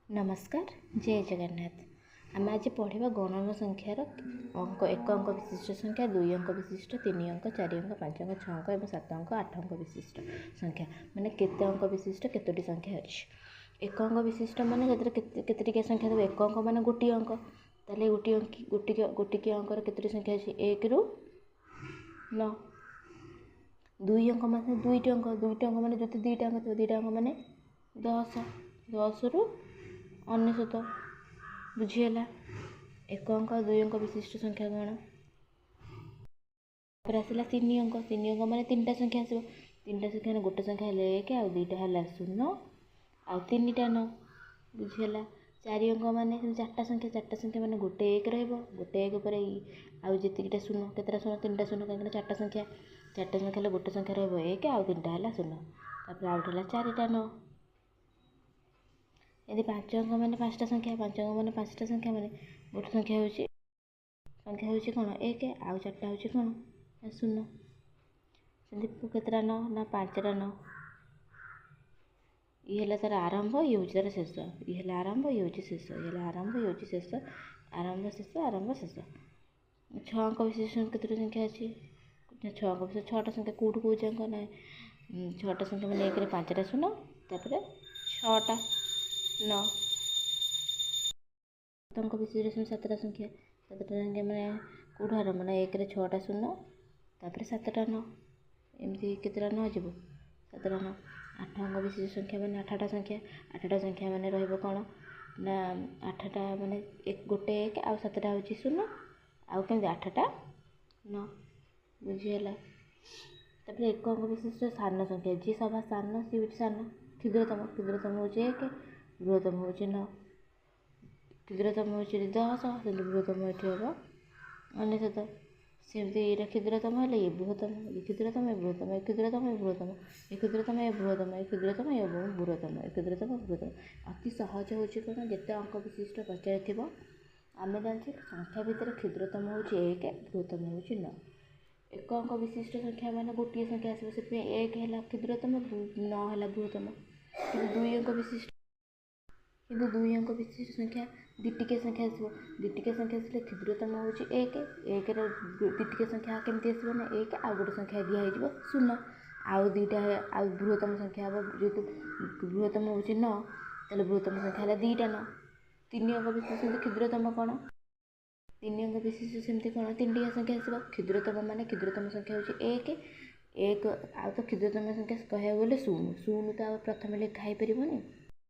नमस्कार जय जगन्नाथ। आम आज पढ़ा गणन संख्यार अंक एक अंक विशिष्ट संख्या, दुई अंक विशिष्ट, तीन अंक, चार अंक, पाँच अंक, छः अंक और 7 अंक 8 अंक विशिष्ट संख्या माने केते अंक विशिष्ट केतोटी संख्या अच्छी। एक अंक विशिष्ट माने केतटिकिया संख्या देव। एक अंक माने गोटी अंक, ताले गोटी अंकर केतोटी संख्या अच्छी 1 ରୁ 9। दुई अंक माने दुईटी अंक माने जो दुईटा अंक थो दुईटा अंक माने 10, 10 ରୁ 19 बुझीगला। एक अंक दुई अंक विशिष्ट संख्या कौन? आसला तीन अंक माने तीनटा संख्या आसो। तीनटा संख्या गोटे संख्या है 1 आउ दुईटा है 0 आउ तीनटा 9 बुझीगला। चार अंक माने चार्टा संख्या माने गोटे 1 रोटे 1 पर आउ जीतिटा 0 केतटा 0 तीनटा 0 कहीं चार्टा संख्या गोटे संख्या रहा 1 आउ तीनटा है 0 तापर आउट है 4टा 9। यदि 5 अंक माने 5टा संख्या माने गोटे संख्या होची कौन 1 आउ चार्टा होची कौन 0। सेमती केतटा 9 ना 5टा 9। ये है तार आरंभ, ये हूँ तार शेष। ये है आरंभ, ये हूँ शेष। ये है आरंभ, ये हूँ शेष। आरंभ शेष आरंभ शेष। 6 अंक विशिष्ट केतोटी संख्या अच्छी? 6 अंक विशिष्ट 6टा संख्या कौटू कौच अंक ना 6टा संख्या मैंने 1 रे 5टा 0 तापर 6टा 9। 7 अंक विशिष्ट 7टा संख्या मैंने कौटू आरंभ ना 1 रे 6टा 0 तापर 7टा 9 एमती केतटा 9 जीव 7टा 9। 8 अंक विशिष्ट संख्या मैंने 8टा संख्या मैंने रहिबो कौन ना 8टा मैंने गोटे 1 आउ 7टा होची 0 आउ केमती 8टा 9 बुझीगला। तापर 1 अंक विशिष्ट सान संख्या जी सभा सान सी हूँ सान क्षुद्रतम हूँ 1 बृहत्तम हूँ 9 क्षुद्रतम हूँ 10 बृहत्तम ये हम 19। सेमती ये क्षुद्रतम है ये बृहत्तम ये क्षुद्रतम ये बृहत्तम ये क्षुद्रतम ये बृहत्तम ये क्षुद्रतम ये बृहत्तम ये क्षुद्रतम ये बृहत्तम ये क्षुद्रतम बृहत्तम। अति सहज हूँ कौन जिते अंक विशिष्ट पचार आम जानते संख्या भितर क्षुद्रतम हूँ 1 बृहत्तम हूँ 9। एक अंक विशिष्ट संख्या माने गोटे संख्या आसो से 1 है क्षुद्रतम 9 है बृहत्तम। किंतु दुई अंक विशिष्ट संख्या दिटिकिया संख्या आसो दिटिकिया संख्या आसले क्षुद्रतम हूँ 1 दिटिकिया संख्या केमती आसो ना 1 आउ गोटे संख्या दिखाई 0 आउ दुईटा आउ बृहत्तम संख्या हम जेहेतु बृहत्तम हूँ 9 ताले बृहत्तम संख्या है 2टा 9। 3 अंक विशिष्ट क्षुद्रतम कौन? 3 अंक विशिष्ट सेमती कौन 3टिया संख्या आसो क्षुद्रतम माने क्षुद्रतम संख्या हूँ 1 आउ तो क्षुद्रतम संख्या कह गले 0 तो प्रथम लिखाई पारनी